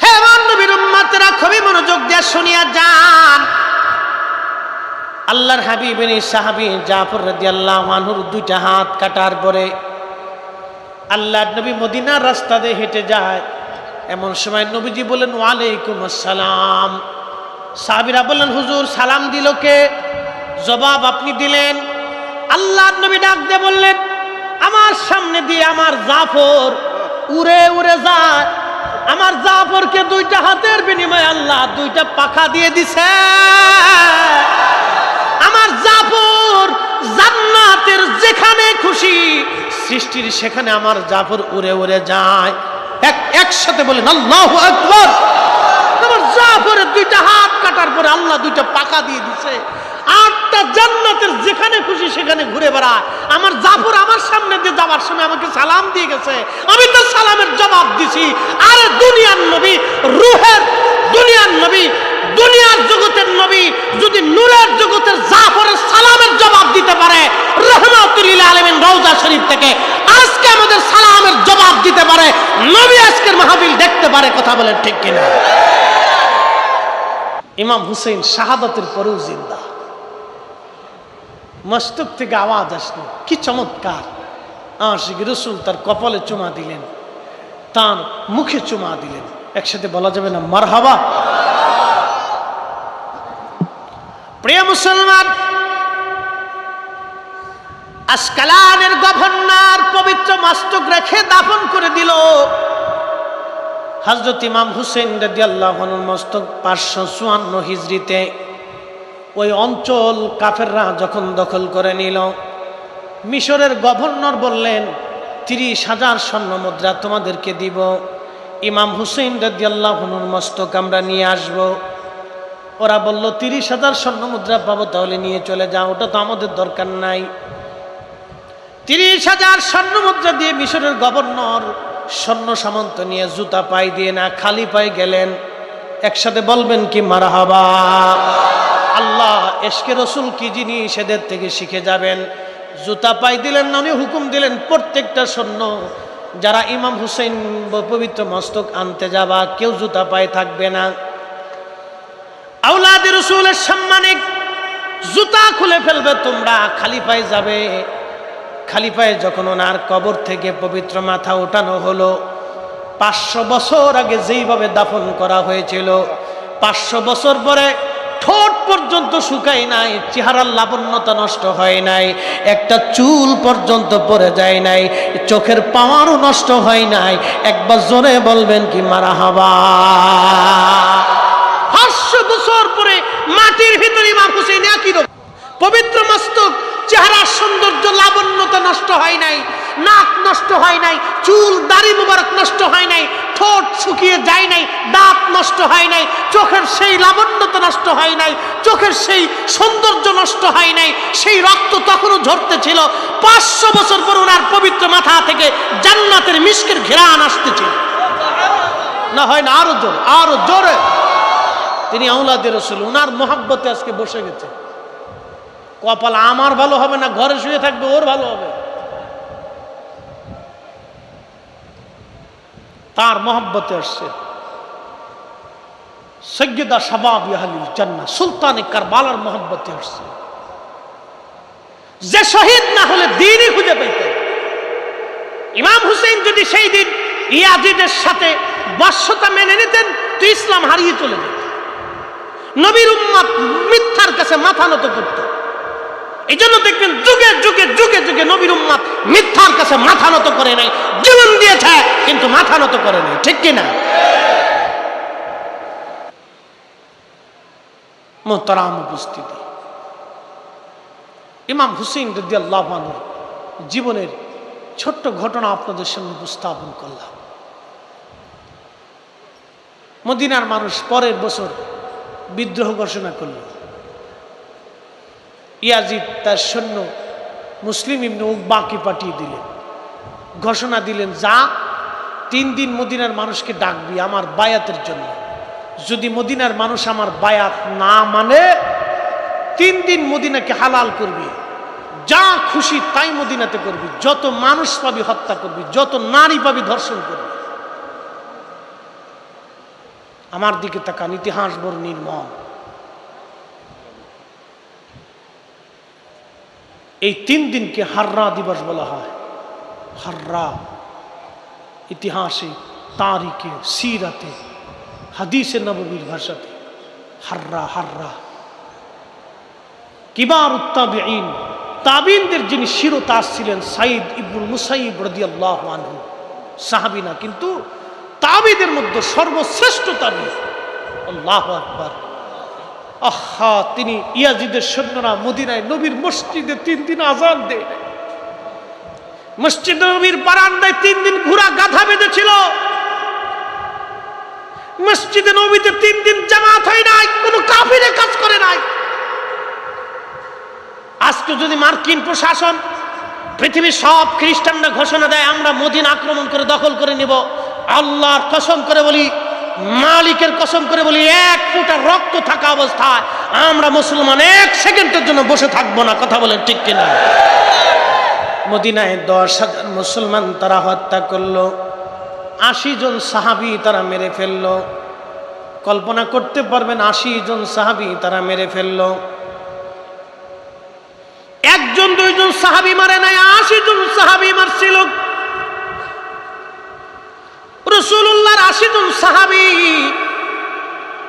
[SPEAKER 1] হ্যাঁ নবীর উম্মতেরা, খুবই মনোযোগ দিয়ে শুনিয়া যান। আল্লাহর হাবিবের সাহাবী জাফর রাদিয়াল্লাহু আনহুর দুইটা হাত কাটার পরে আল্লাহর নবী মদিনার রাস্তা দিয়ে হেঁটে যায়। এমন সময় নবীজি বলেন, ওয়ালাইকুম আসসালাম। সাহাবীরা বললেন, হুজুর সালাম দিল কে? জবাব আপনি দিলেন। আল্লাহর নবী ডাক দিয়ে বললেন, আমার সামনে দিয়ে আমার জাফর উড়ে উড়ে যায়। আমার জাফরকে দুইটা হাতের বিনিময়ে আল্লাহ দুইটা পাখা দিয়ে দিছে। আমার জাফর জান্নাতের যেখানে খুশি সৃষ্টির সেখানে আমার জাফর উড়ে উড়ে যায়। একসাথে বলেন আল্লাহু আকবার। আমার জাফরের দুইটা হাত কাটার পরে আল্লাহ দুইটা পাখা দিয়ে দিছে। আটটা জান্নাতের যেখানে খুশি সেখানে ঘুরে বেড়ায়। আমার জাফর আমার সামনে দিয়ে যাওয়ার সময় আমাকে সালাম দিয়ে গেছে, আমি তো সালামের জবাব দিছি। আরে দুনিয়ার নবী, রূহের দুনিয়ার নবী, দুনিয়ার জগতের নবী যদি নূরের জগতের জাফরের সালামের জবাব দিতে পারে, রাহমাতুল লিল আলামিন রওজা শরীফ থেকে আজকে আমাদের সালামের জবাব দিতে পারে, নবী আজকের মাহফিল দেখতে পারে। কথা বলেন ঠিক কিনা? ইমাম হুসেইন শাহাদাতের পরেও জিন্দা। মস্তক থেকে আওয়াজ আসলো, কি চমৎকার! আশিক রাসূল তার কপালে চুমা দিলেন, তার মুখে চুমা দিলেন। একসাথে বলা যাবে না মারহাবা? প্রিয় মুসলমান, আসকালানের গভর্নর পবিত্র মস্তক রেখে দাফন করে দিল। হযরত ইমাম হুসেইন রাদিয়াল্লাহু আনহুর মস্তক 554 হিজরিতে ওই অঞ্চল কাফেররা যখন দখল করে নিল, মিশরের গভর্নর বললেন, 30,000 স্বর্ণ মুদ্রা তোমাদেরকে দিব, ইমাম হুসেইন রাদিয়াল্লাহু আনহুর মস্তক আমরা নিয়ে আসব। ওরা বলল, 30,000 স্বর্ণ মুদ্রা পাবো, তাহলে নিয়ে চলে যাও, ওটা তো আমাদের দরকার নাই। 30,000 স্বর্ণ মুদ্রা দিয়ে মিশরের গভর্নর স্বর্ণ সামন্ত নিয়ে জুতা পায়ে দিয়ে না খালি পায়ে গেলেন। একসাথে বলবেন কি মারহাবা? আল্লাহ এশকে রসুল কি জিনিস এদের থেকে শিখে যাবেন। জুতা পায়ে দিলেন না, উনি হুকুম দিলেন প্রত্যেকটা সৈন্য যারা ইমাম হুসেইন পবিত্র মস্তক আনতে যাবা কেউ জুতা পায়ে থাকবে না। আওলাদ রসুলের সম্মানে জুতা খুলে ফেলবে, তোমরা খালি পায়ে যাবে। খালি পায়ে যখন ওনার কবর থেকে পবিত্র মাথা ওঠানো হলো, 500 বছর আগে যেইভাবে দাফন করা হয়েছিল, 500 বছর পরে ঠোঁট পর্যন্ত শুকায় নাই, চেহারার লাবণ্যতা নষ্ট হয় নাই, একটা চুল পর্যন্ত পড়ে যায় নাই, চোখের পাওয়ারও নষ্ট হয় নাই। একবার জোরে বলবেন কি মারহাবা? 500 বছর পরে মাটির ভিতরে ইমাম হুসেইন একই রকম পবিত্র মস্তক, চেহারার সৌন্দর্য লাবণ্যতা নষ্ট হয় নাই, নাক নষ্ট হয় নাই, চুল দাড়ি মুবারক নষ্ট হয় নাই, ঠোঁট শুকিয়ে যায় নাই, দাঁত নষ্ট হয় নাই, চোখের সেই লাবণ্যতা নষ্ট হয় নাই, চোখের সেই সৌন্দর্য নষ্ট হয় নাই, সেই রক্ত তখনও ঝরতেছিল। 500 বছর পর ওনার পবিত্র মাথা থেকে জান্নাতের মিশকের ঘ্রাণ আসতেছিল। না হয় না? আরো জোরে, আরো জোরে। তিনি আওলাদে রাসূল, ওনার মহব্বতে আজকে বসে গেছে। কপাল আমার ভালো হবে না, ঘরে শুয়ে থাকবে, ওর ভালো হবে। তার মহব্বতে আসছে। সৈয়দা শাবাব আহলিল জান্নাহ সুলতানে কারবালার মহব্বতে আসছে। যে শহীদ না হলে দ্বীনই খুঁজে পেতেন। ইমাম হুসেইন যদি সেই দিন ইয়াজিদের সাথে বশ্যতা মেনে নিতেন তো ইসলাম হারিয়ে চলে যেত। নবীর উম্মত মিথ্যার কাছে মাথা নত করত। এই জন্য দেখবেন যুগে যুগে যুগে যুগে নবীর উম্মত মিথ্যার কাছে মাথা নত করে নাই, জীবন দিয়েছে কিন্তু মাথা নত করে নাই। ঠিক কিনা? মুহতারাম উপস্থিতি, ইমাম হুসেইন রাদিয়াল্লাহু আনহু জীবনের ছোট্ট ঘটনা আপনাদের সামনে উপস্থাপন করলাম। মদিনার মানুষ পরের বছর বিদ্রোহ ঘোষণা করল। ইয়াজিদ তার সৈন্য মুসলিম ইবনে উকবাকে পাঠিয়ে দিলেন, ঘোষণা দিলেন, যা 3 দিন মদিনার মানুষকে ডাকবি আমার বায়াতের জন্য। যদি মদিনার মানুষ আমার বায়াত না মানে 3 দিন মদিনাকে হালাল করবি, যা খুশি তাই মদিনাতে করবি, যত মানুষ পাবি হত্যা করবি, যত নারী পাবি ধর্ষণ করবি। আমার দিকে তাকান, ইতিহাস বড় নির্মম। এই 3 দিনকে হাররা দিবস বলা হয়। হাররা ইতিহাসে, তারিখে, সিরাতে, হাদিসে নববীর ভাষাতে হাররা হাররা। কিবার তাবিঈন, তাবিঈনদের যিনি শিরোতাজ ছিলেন সাইদ ইবনুল মুসাইয়িব রাদিয়াল্লাহু আনহু, সাহাবী না কিন্তু তাবিঈদের মধ্যে সর্বশ্রেষ্ঠ তাবিঈ। আল্লাহু আকবার। আহা, তিনি ইয়াজিদের সৈন্যরা মদিনায় নবীর মসজিদে 3 দিন আযান দেয়, মসজিদ নবীর বারান্দায় 3 দিন ঘোড়া গাধা বেঁধেছিল, মসজিদে নবীতে 3 দিন জামাত হয় নাই, কোনো কাফিরে কাজ করে নাই। আজকে যদি মার্কিন প্রশাসন, পৃথিবীর সব খ্রিস্টানরা ঘোষণা দেয় আমরা মদিনা আক্রমণ করে দখল করে নিব, আল্লাহর কসম করে বলি, মালিকের কসম করে বলি, 1 ফোঁটা রক্ত থাকা অবস্থায় আমরা মুসলমান 1 সেকেন্ডের জন্য বসে থাকবো না। কথা বলেন ঠিক কিনা? মদিনায় 10,000 মুসলমান তারা হত্যা করলো, 80 জন সাহাবী তারা মেরে ফেললো। কল্পনা করতে পারবেন, 80 জন সাহাবী তারা মেরে ফেললো। 1 জন 2 জন সাহাবী মারে নাই, 80 জন সাহাবী মারছিল। রাসূলুল্লাহর 80 জন সাহাবী।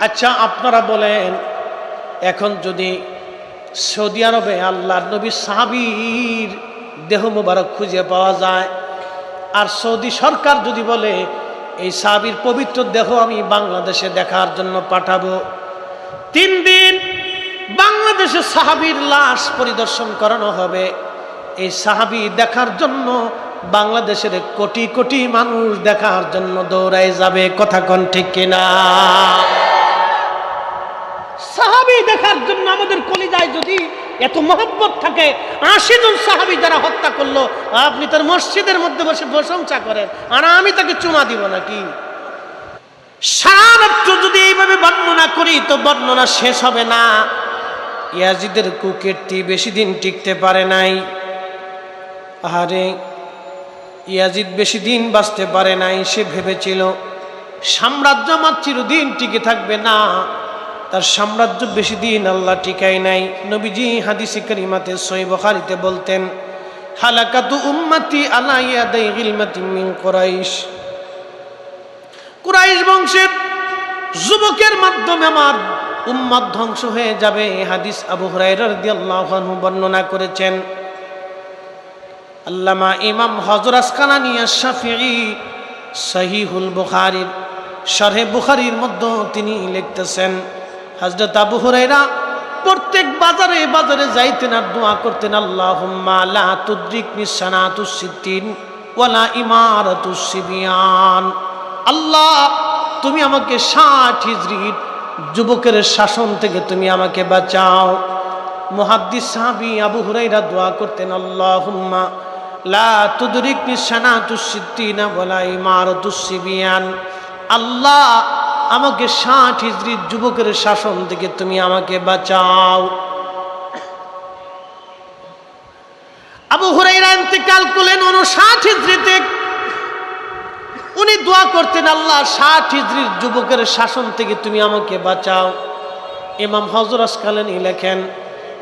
[SPEAKER 1] আচ্ছা আপনারা বলেন, এখন যদি সৌদি আরবে আল্লাহর নবীর সাহাবীর দেহ মোবারক খুঁজে পাওয়া যায়, আর সৌদি সরকার যদি বলে এই সাহাবীর পবিত্র দেহ আমি বাংলাদেশে দেখার জন্য পাঠাবো, 3 দিন বাংলাদেশে সাহাবীর লাশ পরিদর্শন করানো হবে। এই সাহাবী দেখার জন্য বাংলাদেশের কোটি কোটি মানুষ দেখার জন্য দৌড়ায় যাবে। কথা কোন ঠিক কিনা? সাহাবী দেখার জন্য আমাদের কলিজায় যদি এত মহব্বত থাকে, 80 জন সাহাবী যারা হত্যা করলো, আপনি তার মসজিদের মধ্যে বসে প্রশংসা করেন, আর আমি তাকে চুমা দিব নাকি? সারারাত্র যদি এইভাবে বর্ণনা করি তো বর্ণনা শেষ হবে না। ইয়াজিদের কুকীর্তি বেশি দিন টিকতে পারে নাই। আরে ইয়াজিদ বেশি দিন বাঁচতে পারে নাই। সে ভেবেছিল সাম্রাজ্য আমার চিরদিন টিকে থাকবে না, তার সাম্রাজ্য বেশি দিন আল্লাহ টিকায় নাই। নবীজি হাদিসে কারিমাতে সহিহ বুখারীতে বলতেন, হালাকাতু উম্মতি আলা ইয়াদাই গিলমাতিন মিন কুরাইশ। কুরাইশ বংশের যুবকের মাধ্যমে আমার উম্মত ধ্বংস হয়ে যাবে। হাদিস আবু হুরায়রা রাদিয়াল্লাহু আনহু বর্ণনা করেছেন। আল্লামা ইমাম হযরত আসকালানী আশ-শাফিঈ সহিহুল বুখারীর শরহে বুখারীর মধ্যে তিনি লিখতেছেন, হযরত আবু হুরায়রা প্রত্যেক বাজারে বাজারে যাইতেন আর দোয়া করতেন, আল্লাহুম্মা লা তুদরিকনি সানাতুস সিদ্দিন ওয়ালা ইমারাতুস সিবিয়ান। আল্লাহ তুমি আমাকে 60 হিজরির যুবকের শাসন থেকে তুমি আমাকে বাঁচাও। মুহাদ্দিস সাহাবী আবু হুরায়রা দোয়া করতেন, আল্লাহুম্মা লা তুদরিকনি সানাতুস সিদ্দিন ওয়ালা ইমারাতুস সিবিয়ান। আল্লাহ আমাকে 60 হিজরির যুবকের শাসন থেকে তুমি আমাকে বাঁচাও। আবু হুরায়রা ইন্তেকাল করলেন 59 হিজরিতে। উনি দোয়া করতেন, আল্লাহ 60 হিজরির যুবকের শাসন থেকে তুমি আমাকে বাঁচাও। ইমাম হযরত আসকালানী লেখেন,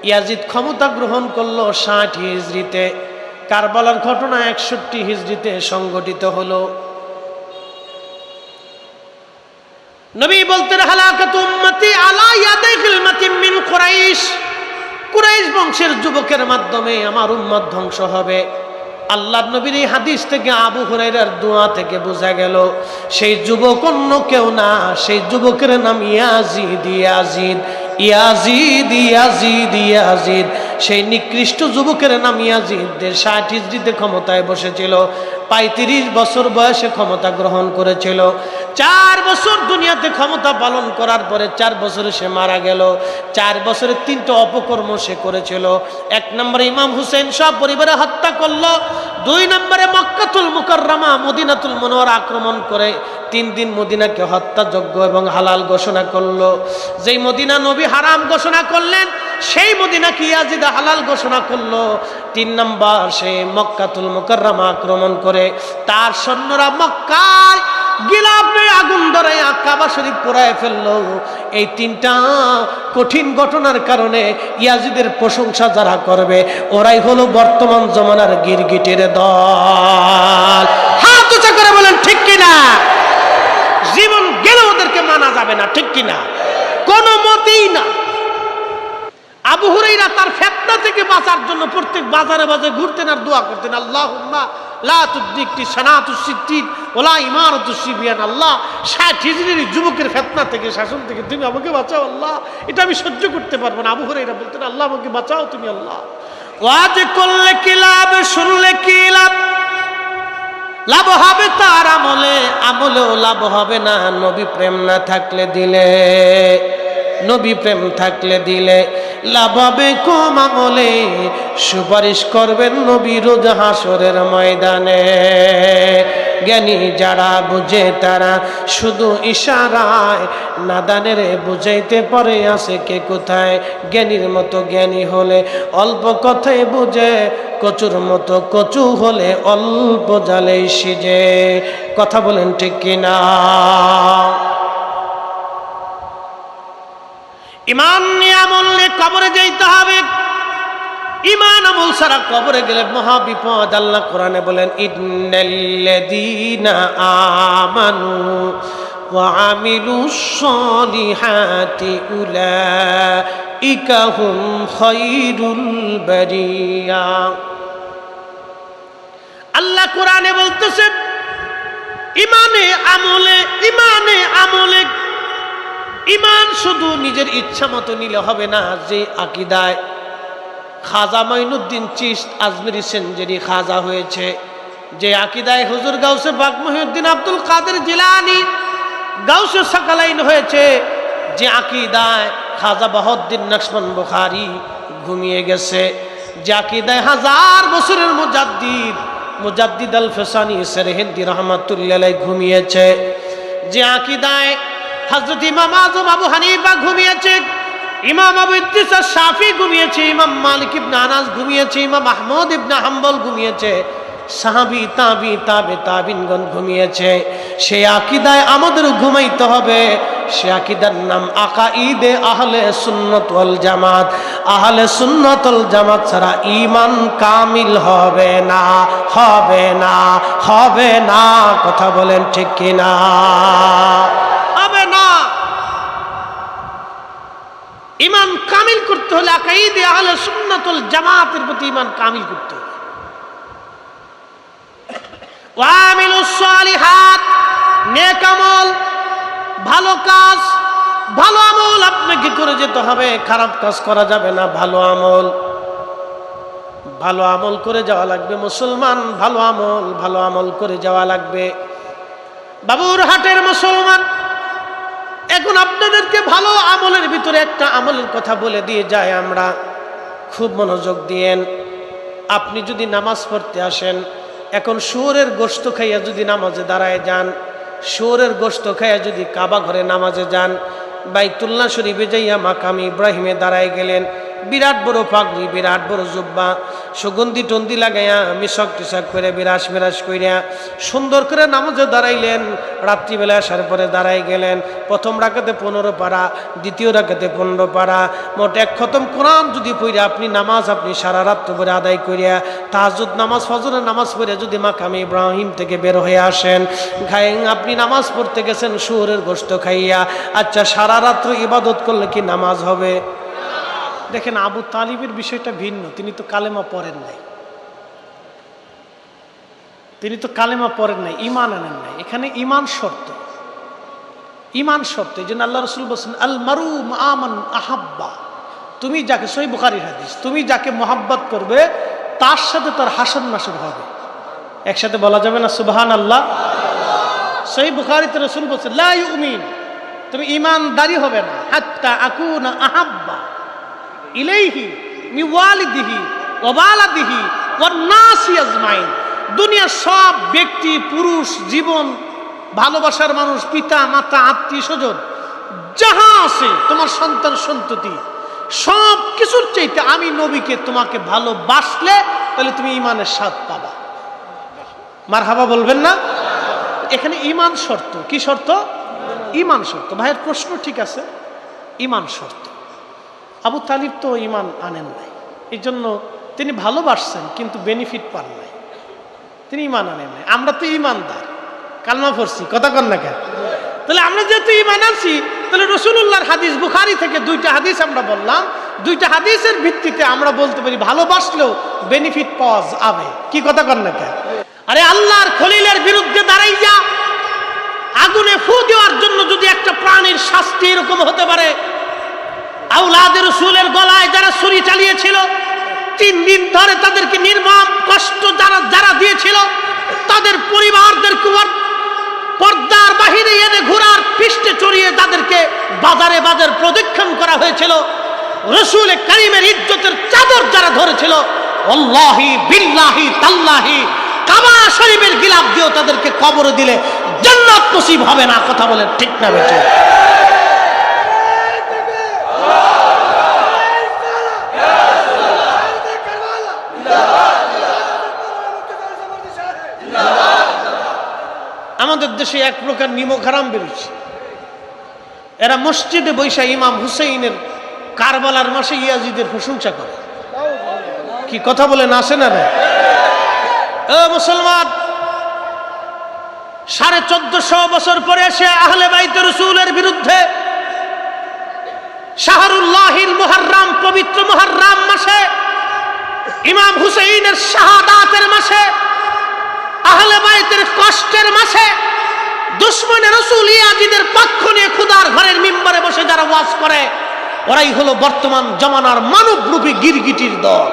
[SPEAKER 1] ইয়াজিদ ক্ষমতা গ্রহণ করলো 60 হিজরিতে। কারবালার ঘটনা 61 হিজরিতে সংঘটিত হলো। নবী বলতেন, হালাকাতু উম্মতি আলা ইয়াদাই গিলমাতিন মিন কুরাইশ। কুরাইশ বংশের যুবকের মাধ্যমে আমার উম্মত ধ্বংস হবে। আল্লাহর নবীর এই হাদিস থেকে আবু হুরায়রার দোয়া থেকে বোঝা গেল সেই যুবক অন্য কেউ না, সেই যুবকের নাম Yazid. Yazid Yazid Yazid Yazid সেই নিকৃষ্ট যুবকের নাম ইয়াজিদ 60 হিজরিতে ক্ষমতায় বসেছিল। 35 বছর বয়সে ক্ষমতা গ্রহণ করেছিল। 4 বছর দুনিয়াতে ক্ষমতা পালন করার পরে 4 বছরে সে মারা গেল। 4 বছরে 3টা অপকর্ম সে করেছিল। 1 নম্বরে ইমাম হুসেন সব পরিবারে হত্যা করলো। 2 নম্বরে মক্কাতুল মুকাররমা মদিনাতুল মুনওয়ারা আক্রমণ করে 3 দিন মদিনাকে হত্যাযোগ্য এবং হালাল ঘোষণা করলো। যেই মদিনা নবী হারাম ঘোষণা করলেন সেই মদিনাকে ইয়াজিদ হালাল ঘোষণা করলো। 3 নম্বর সে মক্কাতুল মুকাররমা আক্রমণ করে তার সৈন্যরা মক্কায় গিলাফে আগুন ধরাইয়া কাবা শরীফ পোড়ায় ফেললো। এই 3টা কঠিন ঘটনার কারণে ইয়াজিদের প্রশংসা যারা করবে ওরাই হলো বর্তমান জমানার গিরগিটের দল। হাত উঁচা করে বলেন ঠিক কিনা? জীবন গেলে ওদেরকে মানা যাবে না, ঠিক কিনা? কোনো মতেই না। আবু হুরায়রা তার ফিতনা থেকে বাঁচার জন্য প্রত্যেক বাজারে বাজারে ঘুরতেন আর দোয়া করতেন, আল্লাহুম্মা লা তুদরিকনি সানাতুস সিদ্দিক ওয়ালা ইমারাতুস সিবিয়ান। আল্লাহ 60 হিজরির যুবকের ফিতনা থেকে, শাসন থেকে তুমি আমাকে বাঁচাও আল্লাহ, এটা আমি সহ্য করতে পারবো না। আবু হুরায়রা বলতেন, আল্লাহ আমাকে বাঁচাও তুমি আল্লাহ। ওয়াজ করলে কি লাভ, শুনলে কি লাভ? লাভ হবে তার আমলে, আমলেও লাভ হবে না নবী প্রেম না থাকলে দিলে। নবী প্রেম থাকলে দিলে লাভ হবে কম আমলে, সুপারিশ করবেন নবী রোজ হাসরের ময়দানে। জ্ঞানী যারা বুঝে তারা শুধু ইশারায়, নাদানের বুঝাইতে পারে আছে কে কোথায়। জ্ঞানীর মতো জ্ঞানী হলে অল্প কথাই বুঝে, কচুর মতো কচু হলে অল্প জালেই সিজে। কথা বলেন ঠিক কিনা? ইমান নিয়ে আমল নিয়ে কবরে যাইতে হবে। ইমান আমল ছাড়া কবরে গেলে মহা বিপদ। আল্লাহ কোরআনে বলেন, ইন্নাল্লাযীনা আমানু ওয়া আমিলুস সলিহাতি উলাইকা হুম খায়রুল বারিয়া। আল্লাহ কোরআনে বলতেছেন ইমানে আমলে, ইমানে আমলে। ইমান শুধু নিজের ইচ্ছা মতো নিলে হবে না। যে আকীদায় খাজা মাইনুদ্দিন চিশত আজমিরি সেনজেরি খাজা হয়েছে, যে আকীদায় হুজুর গাউসে পাক মুহিউদ্দিন আব্দুল কাদের জিলানী গাউসে সাকালাইন হয়েছে, যে আকীদায় খাজা বাহাউদ্দিন নকশবন্দ বুখারী ঘুমিয়ে গেছে, যে আকীদায় 1000 বছরের মুজাদ্দিদ আল ফিসানি সেরহিন্দি রহমাতুল্লাহ আলাইহি ঘুমিয়েছে, যে আকীদায় হযরত ইমাম আযম আবু হানিফা ঘুমিয়েছে, ইমাম আবু ইদ্রিস শাফি ঘুমিয়েছে, ইমাম মালিক ইবনে আনাস ঘুমিয়েছে, ইমাম আহমদ ইবনে হাম্বল ঘুমিয়েছে, সাহাবী তাবি তাবে তাবিনগণ ঘুমিয়েছে। সেই আকীদায় আমাদের ঘুমাইতে হবে। সে আকীদার নাম আকাইদে আহলে সুন্নাত ওয়াল জামাত। আহলে সুন্নাত ওয়াল জামাত ছাড়া ঈমান কামিল হবে না, হবে না, হবে না। কথা বলেন ঠিক কিনা? হবে না। ঈমান কামিল করতে হলে আকাইদে আহলে সুন্নাত ওয়াল জামাতের প্রতি ঈমান কামিল করতে হবে। ওয়ামিলুস সালিহাত, নেক আমল, ভালো কাজ, ভালো আমল আপনাকে করে যেতে হবে। খারাপ কাজ করা যাবে না। ভালো আমল, ভালো আমল করে যাওয়া লাগবে। মুসলমান ভালো আমল, ভালো আমল করে যাওয়া লাগবে। বাবুরহাটের মুসলমান, এখন আপনাদেরকে ভালো আমলের ভিতরে একটা আমলের কথা বলে দিয়ে যায় আমরা, খুব মনোযোগ দিয়েন। আপনি যদি নামাজ পড়তে আসেন, এখন শুয়োরের গোশত খাইয়া যদি নামাজে দাঁড়ায় যান, শুয়োরের গোশত খাইয়া যদি কাবা ঘরে নামাজে যান, বাইতুল্লাহ শরীফে যাইয়া মাকাম ইব্রাহিমে দাঁড়ায় গেলেন, বিরাট বড় পাগড়ি, বিরাট বড় জুব্বা, সুগন্ধি টন্দি লাগাইয়া মিশক টিশক করে বিরাস বিরাস কইরা সুন্দর করে নামাজে দাঁড়াইলেন। রাত্রিবেলা আসার পরে দাঁড়াই গেলেন। প্রথম রাকাতে 15 পারা, দ্বিতীয় রাকাতে 15 পারা, মোট 1 খতম কোরআন যদি পড়ে আপনি নামাজ আপনি সারা রাত পরে আদায় করিয়া তাহাজ্জুদ নামাজ, ফজরের নামাজ পড়ে যদি মাকামে ইব্রাহিম থেকে বের হয়ে আসেন, আপনি নামাজ পড়তে গেছেন শুয়োরের গোশত খাইয়া, আচ্ছা সারা রাত্র ইবাদত করলে কি নামাজ হবে? দেখেন, আবু তালিবের বিষয়টা ভিন্ন। তিনি তো কালেমা পড়েন নাই, তিনি তো কালেমা পড়েন নাই, ঈমান আনেন নাই। এখানে ঈমান শর্ত, ঈমান শর্ত। এই জন্য আল্লাহ রাসূল বলেছেন, আল মারু মা মান আহাব্বা, তুমি যাকে, সহিহ বুখারীর হাদিস, তুমি যাকে মহাব্বত করবে তার সাথে তার হাসন নাসর হবে। একসাথে বলা যাবে না সুবহানাল্লাহ? সহিহ বুখারীতে রাসূল বলেছেন, লা ইউমিন, তুমি ঈমানদারি হবে না হাত্তা আকুনা আহাব্বা ইলাইহি মিন ওয়ালিদিহি ওয়া ওয়ালাদিহি ওয়ান নাসি আজমাইন। দুনিয়ার সব ব্যক্তি, পুরুষ, জীবন, ভালোবাসার মানুষ, পিতা মাতা, আত্মীয় স্বজন যাহা আছে, তোমার সন্তান সন্ততি, সব কিছুর চাইতে আমি নবীকে তোমাকে ভালোবাসলে তাহলে তুমি ঈমানের স্বাদ পাবা। মারহাবা বলবেন না? এখানে ঈমান শর্ত। কি শর্ত? ঈমান শর্ত। ভাইয়ের প্রশ্ন ঠিক আছে, ঈমান শর্ত। আবু তালিব তো ঈমান আনেন নাই, এই জন্য তিনি ভালোবাসছেন কিন্তু বেনিফিট পান নাই, তিনি ঈমান আনেন নাই। আমরা তো ঈমানদার, কালমা পড়ছি, কথা কন না কেন? তাহলে আমরা যেহেতু ঈমান আনছি, তাহলে রাসূলুল্লাহর হাদিস, বুখারী থেকে দুইটা হাদিস আমরা বললাম, দুইটা হাদিসের ভিত্তিতে আমরা বলতে পারি ভালোবাসলেও বেনিফিট পাওয়া যাবে। কি কথা কন না কেন? আরে আল্লাহর খলিলের বিরুদ্ধে দাঁড়াইয়া আগুনে ফু দেওয়ার জন্য যদি একটা প্রাণীর শাস্তি এরকম হতে পারে, আওলাদে রাসূলের গলায় যারা ছুরি চালিয়েছিল, 3 দিন ধরে তাদেরকে নির্মম কষ্ট যারা দিয়েছিল, তাদের পরিবারদেরকে পর্দার বাহিরে এনে ঘোড়ার পৃষ্ঠে চড়িয়ে তাদেরকে বাজারে বাজার প্রদক্ষিণ করা হয়েছিল, রাসূল কারীমের ইজ্জতের চাদর যারা ধরেছিল, আল্লাহি বিল্লাহি তাল্লাহি কাবা শরীফের গিলাফ দিয়েও তাদেরকে কবরে দিলে জান্নাত নসিব হবে না। কথা বলেন ঠিক না বেঠিক? আমাদের দেশে এক প্রকার নিমক হারাম বেরোচ্ছে। এরা মসজিদে বৈশা ইমাম হুসাইনের কারবালার মাসে ইয়াজিদের প্রশংসা করে। কি কথা বলেন, আসে না? ও মুসলমান, 1450 বছর পরে এসে আহলে বাইত রাসূলের বিরুদ্ধে শাহরুল্লাহিল মুহররম, পবিত্র মুহররম মাসে, ইমাম হুসাইনের শাহাদাতের মাসে, আহলে বাইতের কষ্টের মাসে দুশমনে রাসূল ইয়াজিদের পক্ষ নিয়ে খুদার ঘরের মিম্বরে বসে যারা ওয়াজ করে, ওরাই হলো বর্তমান জমানার মানবরূপী গিরগিটির দল।